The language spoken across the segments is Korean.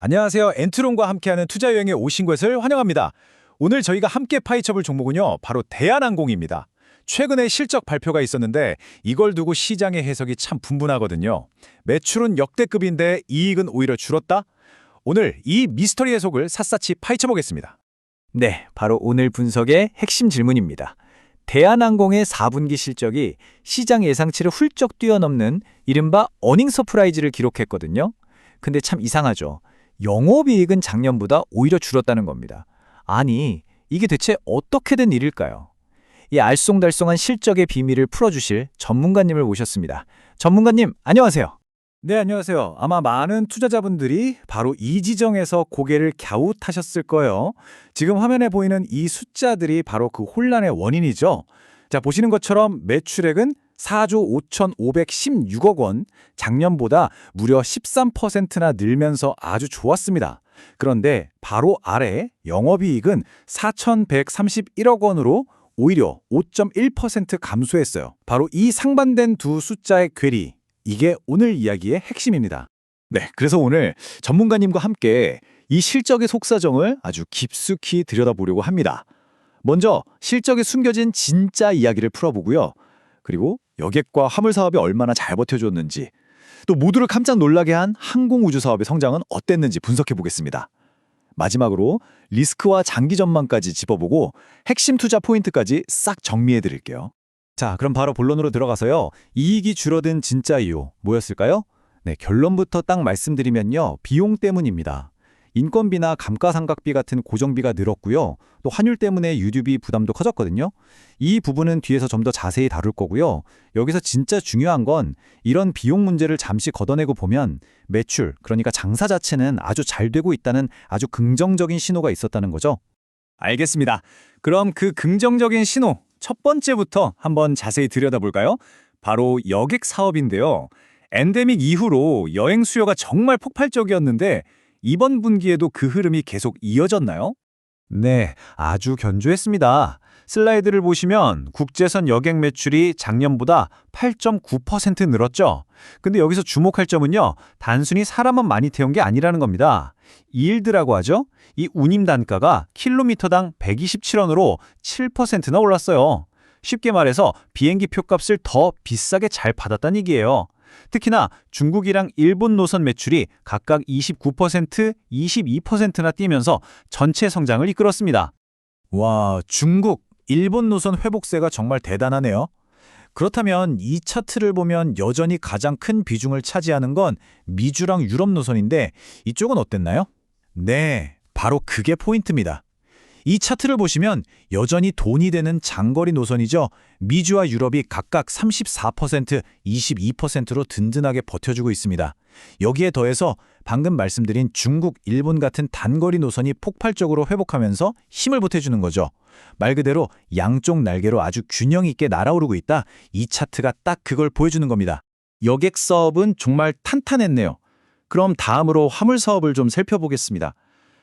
안녕하세요. 엔트론과 함께하는 투자 여행에 오신 것을 환영합니다. 오늘 저희가 함께 파헤쳐볼 종목은요, 바로 대한항공입니다. 최근에 실적 발표가 있었는데 이걸 두고 시장의 해석이 참 분분하거든요. 매출은 역대급인데 이익은 오히려 줄었다? 오늘 이 미스터리 해석을 샅샅이 파헤쳐보겠습니다. 네, 바로 오늘 분석의 핵심 질문입니다. 대한항공의 4분기 실적이 시장 예상치를 훌쩍 뛰어넘는 이른바 어닝 서프라이즈를 기록했거든요. 근데 참 이상하죠. 영업이익은 작년보다 오히려 줄었다는 겁니다. 아니, 이게 대체 어떻게 된 일일까요? 이 알쏭달쏭한 실적의 비밀을 풀어주실 전문가님을 모셨습니다. 전문가님, 안녕하세요. 네, 안녕하세요. 아마 많은 투자자분들이 바로 이 지점에서 고개를 갸웃하셨을 거예요. 지금 화면에 보이는 이 숫자들이 바로 그 혼란의 원인이죠. 자, 보시는 것처럼 매출액은 4조 5,516억 원, 작년보다 무려 13%나 늘면서 아주 좋았습니다. 그런데 바로 아래 영업이익은 4,131억 원으로 오히려 5.1% 감소했어요. 바로 이 상반된 두 숫자의 괴리, 이게 오늘 이야기의 핵심입니다. 네, 그래서 오늘 전문가님과 함께 이 실적의 속사정을 아주 깊숙이 들여다보려고 합니다. 먼저 실적에 숨겨진 진짜 이야기를 풀어보고요. 그리고 여객과 화물 사업이 얼마나 잘 버텨줬는지, 또 모두를 깜짝 놀라게 한 항공우주 사업의 성장은 어땠는지 분석해 보겠습니다. 마지막으로 리스크와 장기 전망까지 짚어보고 핵심 투자 포인트까지 싹 정리해 드릴게요. 자, 그럼 바로 본론으로 들어가서요. 이익이 줄어든 진짜 이유 뭐였을까요? 네, 결론부터 딱 말씀드리면요. 비용 때문입니다. 인건비나 감가상각비 같은 고정비가 늘었고요. 또 환율 때문에 유류비 부담도 커졌거든요. 이 부분은 뒤에서 좀 더 자세히 다룰 거고요. 여기서 진짜 중요한 건 이런 비용 문제를 잠시 걷어내고 보면 매출, 그러니까 장사 자체는 아주 잘 되고 있다는 아주 긍정적인 신호가 있었다는 거죠. 알겠습니다. 그럼 그 긍정적인 신호 첫 번째부터 한번 자세히 들여다볼까요? 바로 여객 사업인데요. 엔데믹 이후로 여행 수요가 정말 폭발적이었는데 이번 분기에도 그 흐름이 계속 이어졌나요? 네, 아주 견조했습니다. 슬라이드를 보시면 국제선 여객 매출이 작년보다 8.9% 늘었죠. 근데 여기서 주목할 점은요, 단순히 사람만 많이 태운 게 아니라는 겁니다. 이일드라고 하죠. 이 운임 단가가 킬로미터당 127원으로 7%나 올랐어요. 쉽게 말해서 비행기 표값을 더 비싸게 잘 받았다는 얘기예요. 특히나 중국이랑 일본 노선 매출이 각각 29%, 22%나 뛰면서 전체 성장을 이끌었습니다. 와, 중국, 일본 노선 회복세가 정말 대단하네요. 그렇다면 이 차트를 보면 여전히 가장 큰 비중을 차지하는 건 미주랑 유럽 노선인데 이쪽은 어땠나요? 네, 바로 그게 포인트입니다. 이 차트를 보시면 여전히 돈이 되는 장거리 노선이죠. 미주와 유럽이 각각 34%, 22%로 든든하게 버텨주고 있습니다. 여기에 더해서 방금 말씀드린 중국, 일본 같은 단거리 노선이 폭발적으로 회복하면서 힘을 보태주는 거죠. 말 그대로 양쪽 날개로 아주 균형 있게 날아오르고 있다. 이 차트가 딱 그걸 보여주는 겁니다. 여객 사업은 정말 탄탄했네요. 그럼 다음으로 화물 사업을 좀 살펴보겠습니다.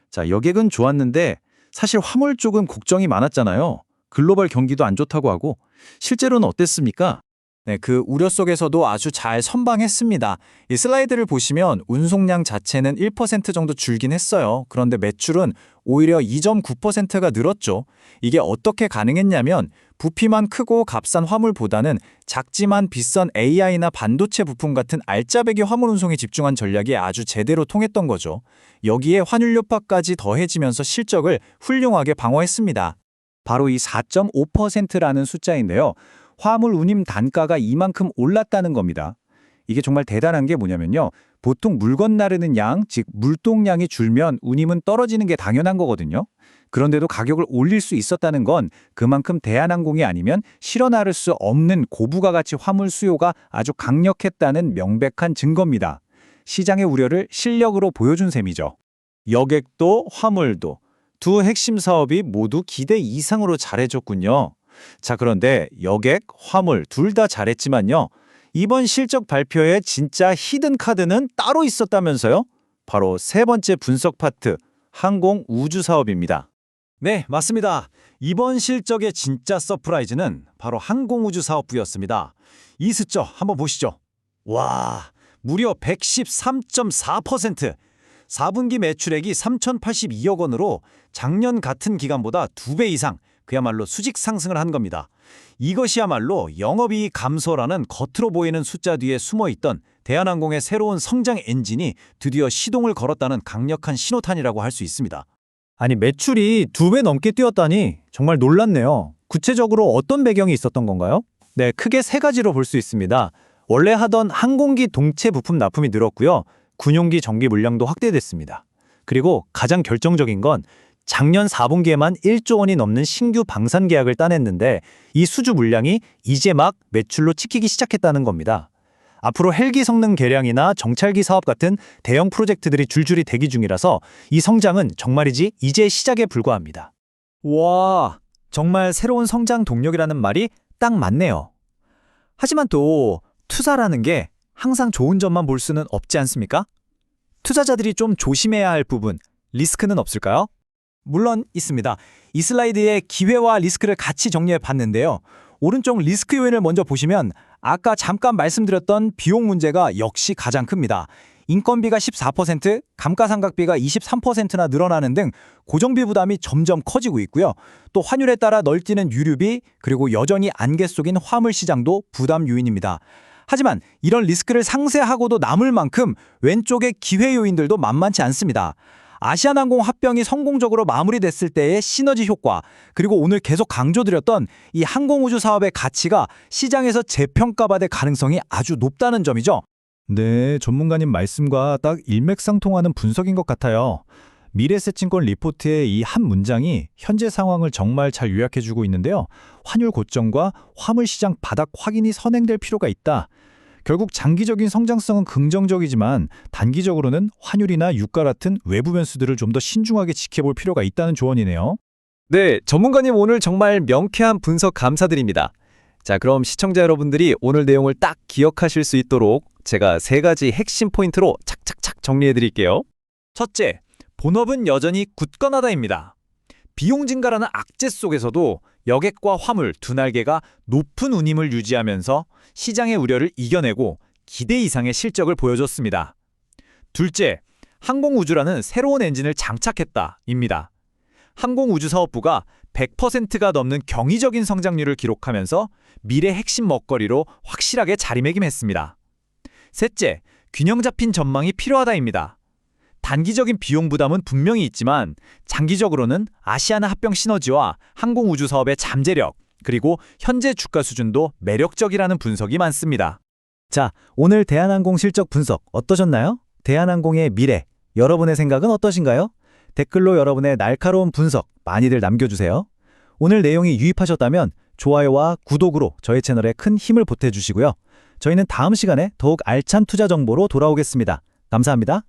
자, 여객은 좋았는데 사실 화물 쪽은 걱정이 많았잖아요. 글로벌 경기도 안 좋다고 하고 실제로는 어땠습니까? 네, 그 우려 속에서도 아주 잘 선방했습니다. 이 슬라이드를 보시면 운송량 자체는 1% 정도 줄긴 했어요. 그런데 매출은 오히려 2.9%가 늘었죠. 이게 어떻게 가능했냐면 부피만 크고 값싼 화물보다는 작지만 비싼 AI나 반도체 부품 같은 알짜배기 화물 운송에 집중한 전략이 아주 제대로 통했던 거죠. 여기에 환율 효과까지 더해지면서 실적을 훌륭하게 방어했습니다. 바로 이 4.5%라는 숫자인데요. 화물 운임 단가가 이만큼 올랐다는 겁니다. 이게 정말 대단한 게 뭐냐면요. 보통 물건 나르는 양, 즉 물동량이 줄면 운임은 떨어지는 게 당연한 거거든요. 그런데도 가격을 올릴 수 있었다는 건 그만큼 대한항공이 아니면 실어 나를 수 없는 고부가가치 화물 수요가 아주 강력했다는 명백한 증거입니다. 시장의 우려를 실력으로 보여준 셈이죠. 여객도 화물도 두 핵심 사업이 모두 기대 이상으로 잘해줬군요. 자, 그런데 여객, 화물 둘 다 잘했지만요. 이번 실적 발표에 진짜 히든 카드는 따로 있었다면서요? 바로 세 번째 분석 파트, 항공 우주 사업입니다. 네, 맞습니다. 이번 실적의 진짜 서프라이즈는 바로 항공 우주 사업부였습니다. 이 숫자 한번 보시죠. 와, 무려 113.4%. 4분기 매출액이 3,082억 원으로 작년 같은 기간보다 2배 이상 그야말로 수직 상승을 한 겁니다. 이것이야말로 영업이익 감소라는 겉으로 보이는 숫자 뒤에 숨어있던 대한항공의 새로운 성장 엔진이 드디어 시동을 걸었다는 강력한 신호탄이라고 할 수 있습니다. 아니, 매출이 2배 넘게 뛰었다니 정말 놀랐네요. 구체적으로 어떤 배경이 있었던 건가요? 네, 크게 3가지로 볼 수 있습니다. 원래 하던 항공기 동체 부품 납품이 늘었고요. 군용기 전기 물량도 확대됐습니다. 그리고 가장 결정적인 건 작년 4분기에만 1조 원이 넘는 신규 방산 계약을 따냈는데 이 수주 물량이 이제 막 매출로 찍히기 시작했다는 겁니다. 앞으로 헬기 성능 개량이나 정찰기 사업 같은 대형 프로젝트들이 줄줄이 대기 중이라서 이 성장은 정말이지 이제 시작에 불과합니다. 와, 정말 새로운 성장 동력이라는 말이 딱 맞네요. 하지만 또 투자라는 게 항상 좋은 점만 볼 수는 없지 않습니까? 투자자들이 좀 조심해야 할 부분, 리스크는 없을까요? 물론 있습니다. 이 슬라이드에 기회와 리스크를 같이 정리해 봤는데요. 오른쪽 리스크 요인을 먼저 보시면 아까 잠깐 말씀드렸던 비용 문제가 역시 가장 큽니다. 인건비가 14%, 감가상각비가 23%나 늘어나는 등 고정비 부담이 점점 커지고 있고요. 또 환율에 따라 널뛰는 유류비, 그리고 여전히 안개 속인 화물 시장도 부담 요인입니다. 하지만 이런 리스크를 상쇄하고도 남을 만큼 왼쪽의 기회 요인들도 만만치 않습니다. 아시아나항공 합병이 성공적으로 마무리됐을 때의 시너지 효과, 그리고 오늘 계속 강조드렸던 이 항공우주 사업의 가치가 시장에서 재평가받을 가능성이 아주 높다는 점이죠. 네, 전문가님 말씀과 딱 일맥상통하는 분석인 것 같아요. 미래세증권 리포트의 이 한 문장이 현재 상황을 정말 잘 요약해주고 있는데요. 환율 고점과 화물시장 바닥 확인이 선행될 필요가 있다. 결국 장기적인 성장성은 긍정적이지만 단기적으로는 환율이나 유가 같은 외부 변수들을 좀 더 신중하게 지켜볼 필요가 있다는 조언이네요. 네, 전문가님 오늘 정말 명쾌한 분석 감사드립니다. 자, 그럼 시청자 여러분들이 오늘 내용을 딱 기억하실 수 있도록 제가 3가지 핵심 포인트로 착착착 정리해드릴게요. 첫째, 본업은 여전히 굳건하다입니다. 비용 증가라는 악재 속에서도 여객과 화물 두 날개가 높은 운임을 유지하면서 시장의 우려를 이겨내고 기대 이상의 실적을 보여줬습니다. 둘째, 항공우주라는 새로운 엔진을 장착했다입니다. 항공우주사업부가 100%가 넘는 경이적인 성장률을 기록하면서 미래 핵심 먹거리로 확실하게 자리매김했습니다. 셋째, 균형 잡힌 전망이 필요하다입니다. 단기적인 비용 부담은 분명히 있지만 장기적으로는 아시아나 합병 시너지와 항공우주 사업의 잠재력, 그리고 현재 주가 수준도 매력적이라는 분석이 많습니다. 자, 오늘 대한항공 실적 분석 어떠셨나요? 대한항공의 미래, 여러분의 생각은 어떠신가요? 댓글로 여러분의 날카로운 분석 많이들 남겨주세요. 오늘 내용이 유익하셨다면 좋아요와 구독으로 저희 채널에 큰 힘을 보태주시고요. 저희는 다음 시간에 더욱 알찬 투자 정보로 돌아오겠습니다. 감사합니다.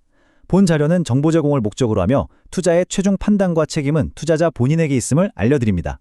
본 자료는 정보 제공을 목적으로 하며 투자의 최종 판단과 책임은 투자자 본인에게 있음을 알려드립니다.